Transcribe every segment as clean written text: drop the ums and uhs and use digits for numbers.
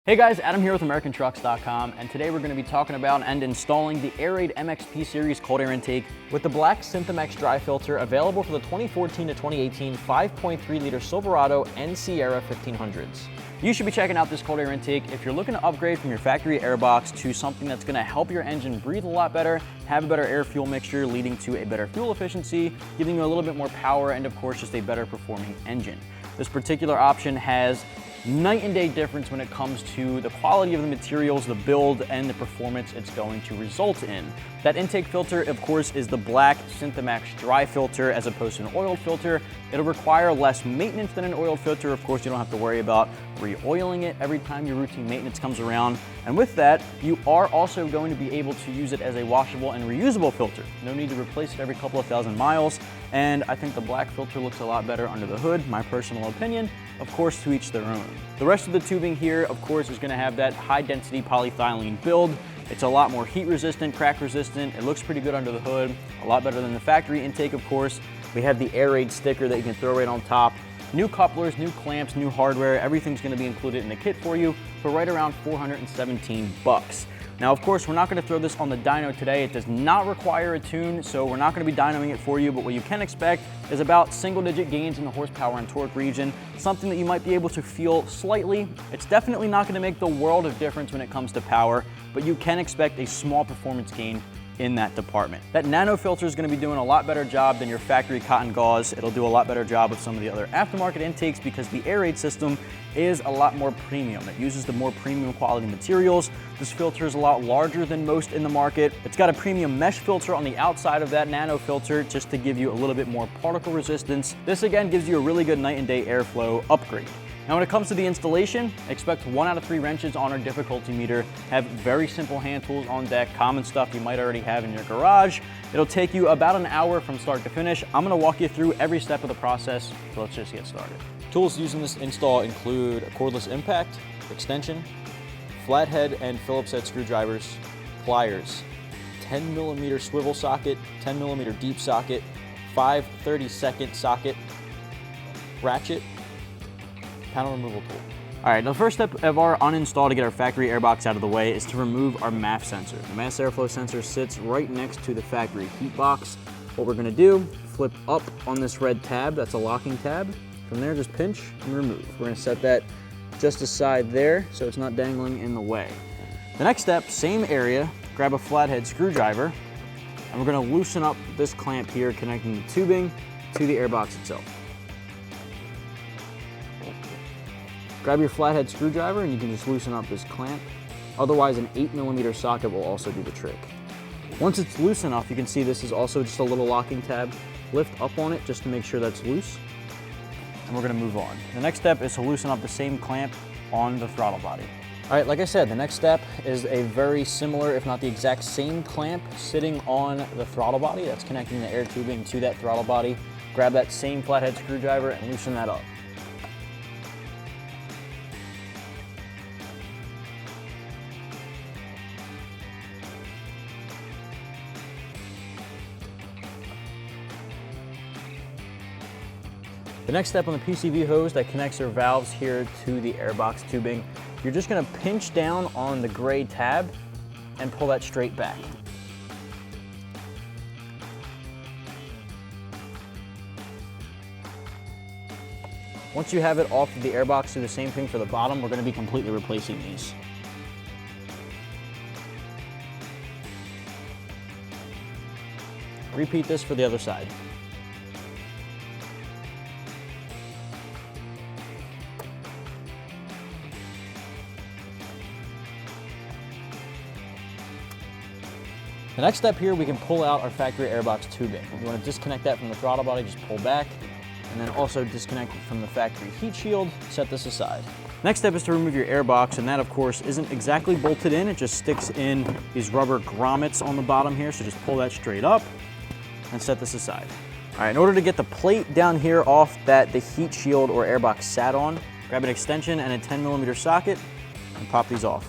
Hey guys, Adam here with AmericanTrucks.com, and today we're going to be talking about and installing the Airaid MXP series cold air intake with the black SynthaMax dry filter available for the 2014 to 2018 5.3 liter Silverado and Sierra 1500s. You should be checking out this cold air intake if you're looking to upgrade from your factory airbox to something that's going to help your engine breathe a lot better, have a better air-fuel mixture leading to a better fuel efficiency, giving you a little bit more power, and of course just a better performing engine. This particular option has night and day difference when it comes to the quality of the materials, the build, and the performance it's going to result in. That intake filter, of course, is the black SynthaMax dry filter as opposed to an oiled filter. It'll require less maintenance than an oiled filter. Of course, you don't have to worry about re-oiling it every time your routine maintenance comes around. And with that, you are also going to be able to use it as a washable and reusable filter. No need to replace it every couple of thousand miles. And I think the black filter looks a lot better under the hood, my personal opinion. Of course, to each their own. The rest of the tubing here, of course, is going to have that high density polyethylene build. It's a lot more heat resistant, crack resistant. It looks pretty good under the hood, a lot better than the factory intake, of course. We have the Airaid sticker that you can throw right on top. New couplers, new clamps, new hardware, everything's going to be included in the kit for you for right around $417. Now, of course, we're not going to throw this on the dyno today. It does not require a tune, so we're not going to be dynoing it for you, but what you can expect is about single-digit gains in the horsepower and torque region, something that you might be able to feel slightly. It's definitely not going to make the world of difference when it comes to power, but you can expect a small performance gain in that department. That nano filter is going to be doing a lot better job than your factory cotton gauze. It'll do a lot better job of some of the other aftermarket intakes because the Airaid system is a lot more premium. It uses the more premium quality materials. This filter is a lot larger than most in the market. It's got a premium mesh filter on the outside of that nano filter just to give you a little bit more particle resistance. This again gives you a really good night and day airflow upgrade. Now when it comes to the installation, expect 1 out of 3 wrenches on our difficulty meter. Have very simple hand tools on deck, common stuff you might already have in your garage. It'll take you about an hour from start to finish. I'm gonna walk you through every step of the process, so let's just get started. Tools used in this install include a cordless impact, extension, flathead and Phillips head screwdrivers, pliers, 10mm swivel socket, 10mm deep socket, 5 30-second socket, ratchet, panel removal tool. All right, the first step of our uninstall to get our factory airbox out of the way is to remove our MAF sensor. The mass airflow sensor sits right next to the factory heat box. What we're gonna do, flip up on this red tab, that's a locking tab. From there, just pinch and remove. We're gonna set that just aside there so it's not dangling in the way. The next step, same area, grab a flathead screwdriver, and we're gonna loosen up this clamp here connecting the tubing to the airbox itself. Grab your flathead screwdriver and you can just loosen up this clamp. Otherwise, an 8mm socket will also do the trick. Once it's loose enough, you can see this is also just a little locking tab. Lift up on it just to make sure that's loose. And we're gonna move on. The next step is to loosen up the same clamp on the throttle body. All right, like I said, the next step is a very similar, if not the exact same clamp sitting on the throttle body that's connecting the air tubing to that throttle body. Grab that same flathead screwdriver and loosen that up. The next step on the PCV hose that connects our valves here to the airbox tubing, you're just gonna pinch down on the gray tab and pull that straight back. Once you have it off of the airbox, do the same thing for the bottom. We're gonna be completely replacing these. Repeat this for the other side. The next step here, we can pull out our factory airbox tubing. You want to disconnect that from the throttle body, just pull back, and then also disconnect it from the factory heat shield, set this aside. Next step is to remove your airbox, and that of course isn't exactly bolted in, it just sticks in these rubber grommets on the bottom here, so just pull that straight up and set this aside. All right, in order to get the plate down here off that the heat shield or airbox sat on, grab an extension and a 10mm socket and pop these off.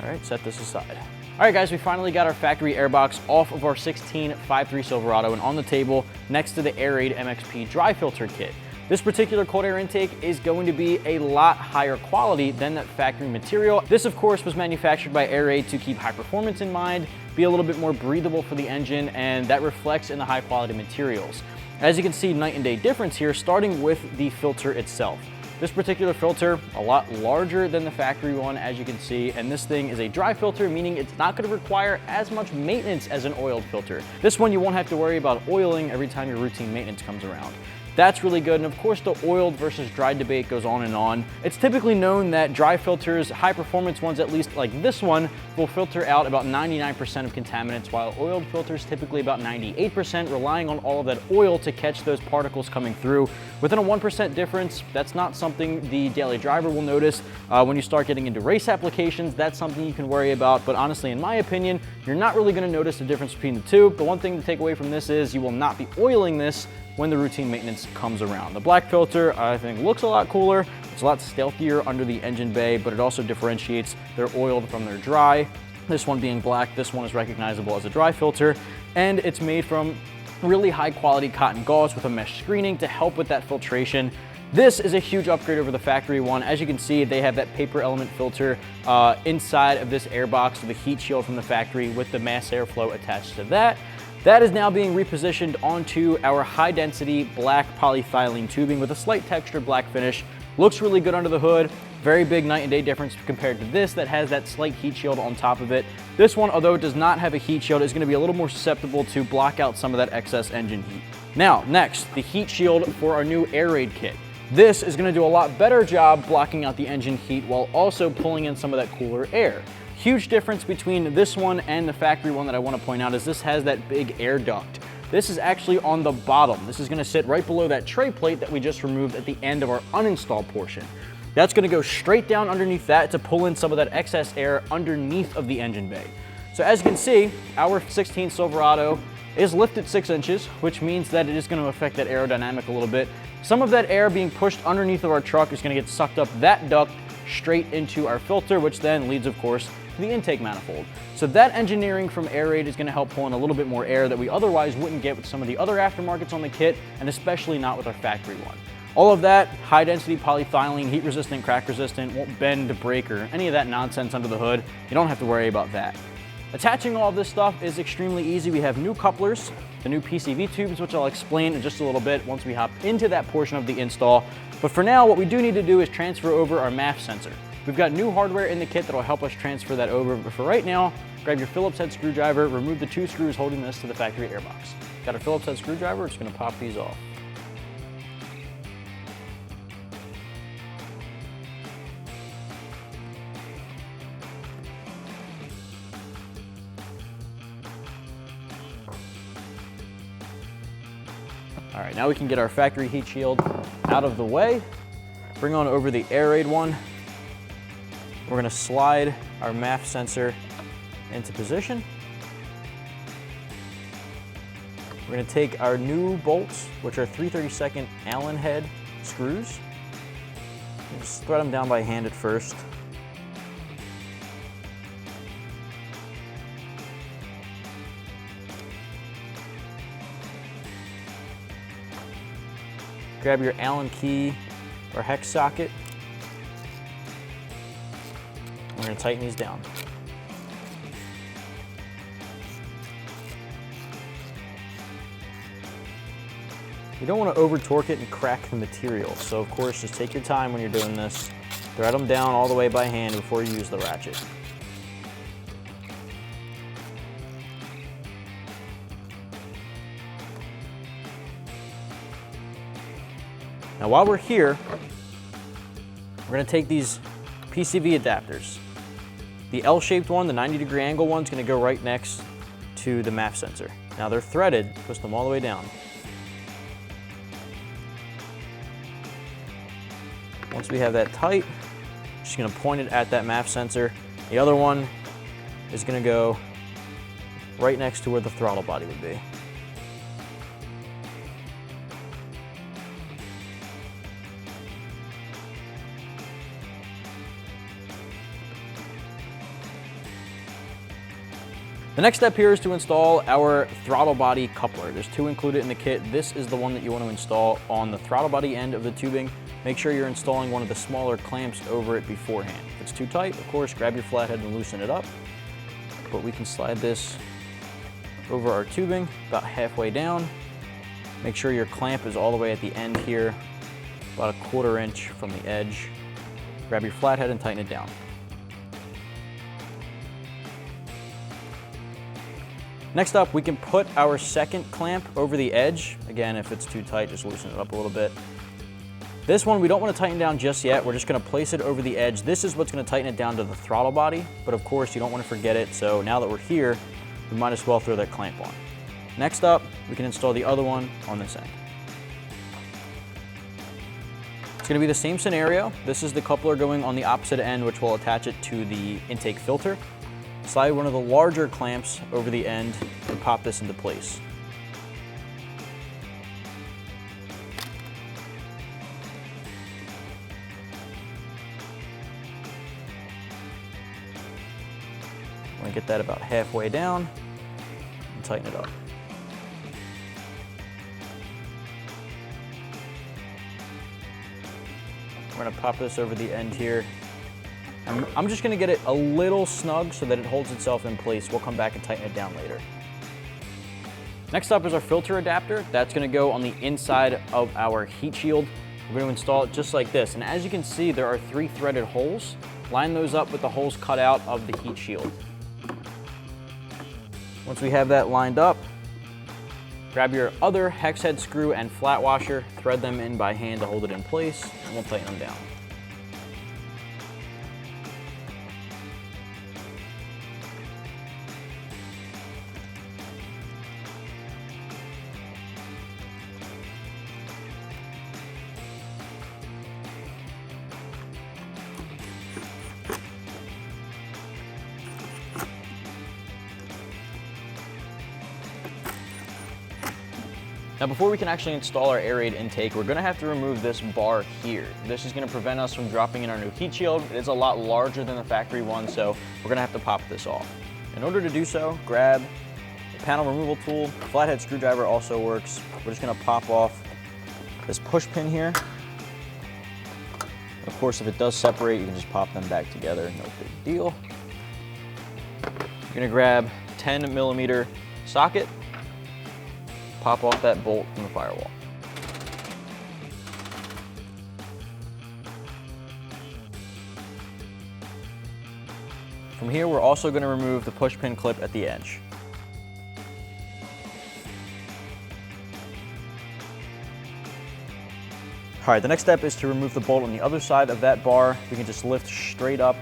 All right, set this aside. All right, guys, we finally got our factory airbox off of our 16.53 Silverado and on the table next to the Airaid MXP dry filter kit. This particular cold air intake is going to be a lot higher quality than that factory material. This, of course, was manufactured by Airaid to keep high performance in mind, be a little bit more breathable for the engine, and that reflects in the high quality materials. As you can see, night and day difference here, starting with the filter itself. This particular filter, a lot larger than the factory one, as you can see, and this thing is a dry filter, meaning it's not going to require as much maintenance as an oiled filter. This one, you won't have to worry about oiling every time your routine maintenance comes around. That's really good, and of course the oiled versus dry debate goes on and on. It's typically known that dry filters, high performance ones at least like this one, will filter out about 99% of contaminants, while oiled filters typically about 98%, relying on all of that oil to catch those particles coming through. Within a 1% difference, that's not something the daily driver will notice. When you start getting into race applications, that's something you can worry about, but honestly, in my opinion, you're not really gonna notice the difference between the two. The one thing to take away from this is you will not be oiling this when the routine maintenance comes around. The black filter, I think, looks a lot cooler. It's a lot stealthier under the engine bay, but it also differentiates their oiled from their dry. This one being black, this one is recognizable as a dry filter, and it's made from really high quality cotton gauze with a mesh screening to help with that filtration. This is a huge upgrade over the factory one. As you can see, they have that paper element filter inside of this airbox with a heat shield from the factory with the mass airflow attached to that. That is now being repositioned onto our high density black polyethylene tubing with a slight textured black finish. Looks really good under the hood. Very big night and day difference compared to this that has that slight heat shield on top of it. This one, although it does not have a heat shield, is going to be a little more susceptible to block out some of that excess engine heat. Now, next, the heat shield for our new Airaid kit. This is going to do a lot better job blocking out the engine heat while also pulling in some of that cooler air. Huge difference between this one and the factory one that I want to point out is this has that big air duct. This is actually on the bottom. This is going to sit right below that tray plate that we just removed at the end of our uninstalled portion. That's going to go straight down underneath that to pull in some of that excess air underneath of the engine bay. So as you can see, our 16 Silverado is lifted 6 inches, which means that it is going to affect that aerodynamic a little bit. Some of that air being pushed underneath of our truck is going to get sucked up that duct straight into our filter, which then leads, of course, to the intake manifold. So that engineering from Airaid is going to help pull in a little bit more air that we otherwise wouldn't get with some of the other aftermarkets on the kit, and especially not with our factory one. All of that high density polyethylene, heat resistant, crack resistant, won't bend, break, or any of that nonsense under the hood. You don't have to worry about that. Attaching all of this stuff is extremely easy. We have new couplers, the new PCV tubes, which I'll explain in just a little bit once we hop into that portion of the install. But for now, what we do need to do is transfer over our MAF sensor. We've got new hardware in the kit that will help us transfer that over, but for right now, grab your Phillips head screwdriver, remove the 2 screws holding this to the factory airbox. Got our Phillips head screwdriver, it's going to pop these off. All right, now we can get our factory heat shield out of the way. Bring on over the Airaid one. We're gonna slide our MAF sensor into position. We're gonna take our new bolts, which are 3/32 Allen head screws. Just thread them down by hand at first. Grab your Allen key or hex socket. We're going to tighten these down. You don't want to over torque it and crack the material. So of course, just take your time when you're doing this. Thread them down all the way by hand before you use the ratchet. Now while we're here, we're going to take these PCV adapters. The L-shaped one, the 90-degree angle one, is going to go right next to the MAF sensor. Now they're threaded, twist them all the way down. Once we have that tight, just going to point it at that MAF sensor. The other one is going to go right next to where the throttle body would be. The next step here is to install our throttle body coupler. There's two included in the kit. This is the one that you want to install on the throttle body end of the tubing. Make sure you're installing one of the smaller clamps over it beforehand. If it's too tight, of course, grab your flathead and loosen it up. But we can slide this over our tubing about halfway down. Make sure your clamp is all the way at the end here, about a 1/4 inch from the edge. Grab your flathead and tighten it down. Next up, we can put our second clamp over the edge. Again, if it's too tight, just loosen it up a little bit. This one, we don't want to tighten down just yet. We're just going to place it over the edge. This is what's going to tighten it down to the throttle body, but of course, you don't want to forget it. So now that we're here, we might as well throw that clamp on. Next up, we can install the other one on this end. It's going to be the same scenario. This is the coupler going on the opposite end, which will attach it to the intake filter. Slide one of the larger clamps over the end and pop this into place. I'm going to get that about halfway down and tighten it up. We're going to pop this over the end here. I'm just going to get it a little snug so that it holds itself in place. We'll come back and tighten it down later. Next up is our filter adapter. That's going to go on the inside of our heat shield. We're going to install it just like this. And as you can see, there are 3 threaded holes. Line those up with the holes cut out of the heat shield. Once we have that lined up, grab your other hex head screw and flat washer, thread them in by hand to hold it in place, and we'll tighten them down. Now before we can actually install our Airaid intake, we're gonna have to remove this bar here. This is gonna prevent us from dropping in our new heat shield. It is a lot larger than the factory one, so we're gonna have to pop this off. In order to do so, grab a panel removal tool. Flathead screwdriver also works. We're just gonna pop off this push pin here. Of course, if it does separate, you can just pop them back together, no big deal. You're gonna grab 10mm socket, pop off that bolt from the firewall. From here, we're also going to remove the push pin clip at the edge. All right, the next step is to remove the bolt on the other side of that bar. We can just lift straight up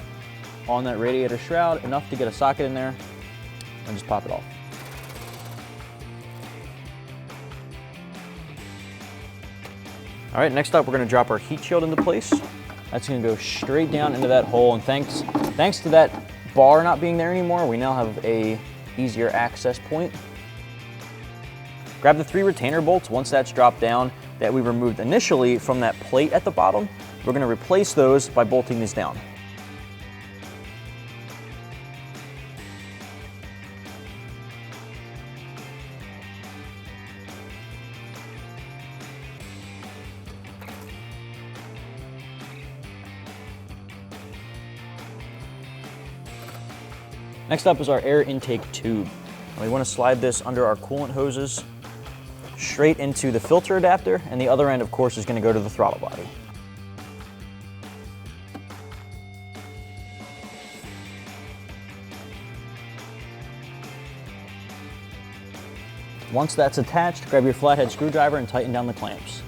on that radiator shroud, enough to get a socket in there, and just pop it off. All right, next up, we're gonna drop our heat shield into place. That's gonna go straight down into that hole, and thanks to that bar not being there anymore, we now have a easier access point. Grab the 3 retainer bolts once that's dropped down that we removed initially from that plate at the bottom. We're gonna replace those by bolting these down. Next up is our air intake tube. And we want to slide this under our coolant hoses straight into the filter adapter, and the other end, of course, is going to go to the throttle body. Once that's attached, grab your flathead screwdriver and tighten down the clamps.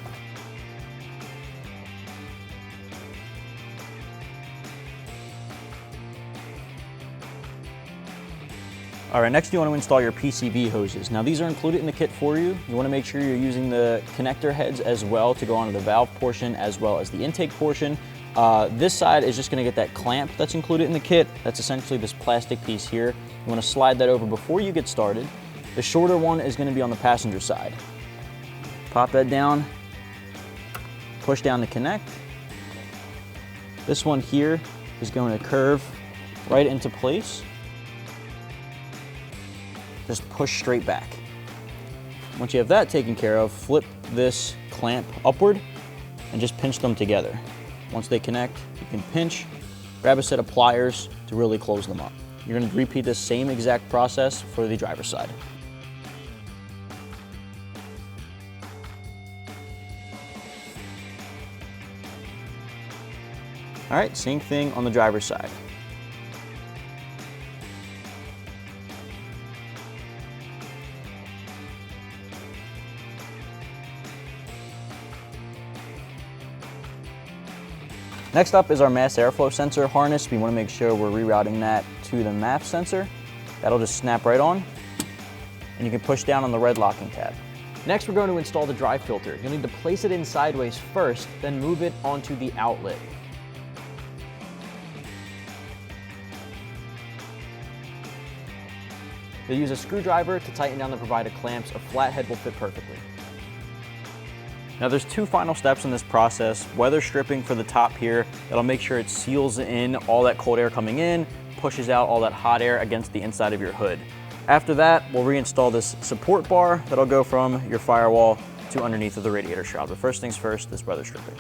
All right, next you want to install your PCV hoses. Now these are included in the kit for you. You want to make sure you're using the connector heads as well to go onto the valve portion as well as the intake portion. This side is just going to get that clamp that's included in the kit. That's essentially this plastic piece here. You want to slide that over before you get started. The shorter one is going to be on the passenger side. Pop that down, push down to connect. This one here is going to curve right into place. just push straight back. Once you have that taken care of, flip this clamp upward and just pinch them together. Once they connect, you can pinch, grab a set of pliers to really close them up. You're going to repeat the same exact process for the driver's side. All right, same thing on the driver's side. Next up is our mass airflow sensor harness. We want to make sure we're rerouting that to the MAF sensor. That'll just snap right on, and you can push down on the red locking tab. Next, we're going to install the dry filter. You'll need to place it in sideways first, then move it onto the outlet. You'll use a screwdriver to tighten down the provided clamps. A flathead will fit perfectly. Now there's two final steps in this process. Weather stripping for the top here. That'll make sure it seals in all that cold air coming in, pushes out all that hot air against the inside of your hood. After that, we'll reinstall this support bar that'll go from your firewall to underneath of the radiator shroud. But first things first, this weather stripping.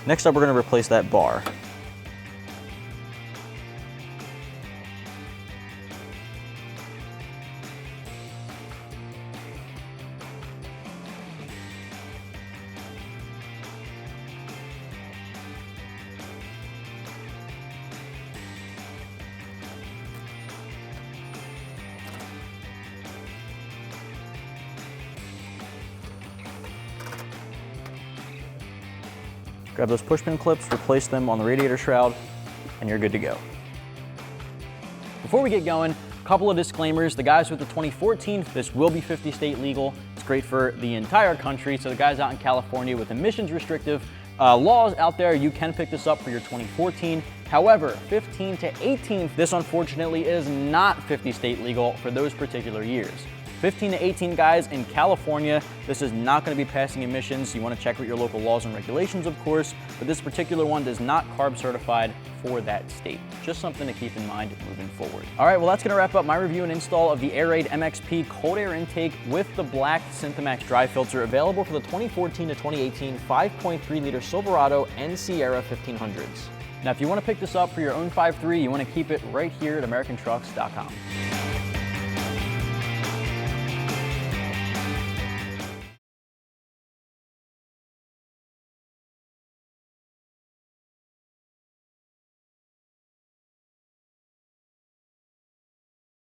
Next up, we're going to replace that bar. Grab those pushpin clips, replace them on the radiator shroud, and you're good to go. Before we get going, a couple of disclaimers. The guys with the 2014, this will be 50 state legal. It's great for the entire country. So the guys out in California with emissions restrictive laws out there, you can pick this up for your 2014. However, 15 to 18, this unfortunately is not 50 state legal for those particular years. 15 to 18 guys in California, this is not going to be passing emissions. You want to check with your local laws and regulations, of course, but this particular one does not carb certified for that state. Just something to keep in mind moving forward. All right, well, that's going to wrap up my review and install of the Airaid MXP cold air intake with the black SynthaMax dry filter, available for the 2014 to 2018 5.3 liter Silverado and Sierra 1500s. Now, if you want to pick this up for your own 5.3, you want to keep it right here at AmericanTrucks.com.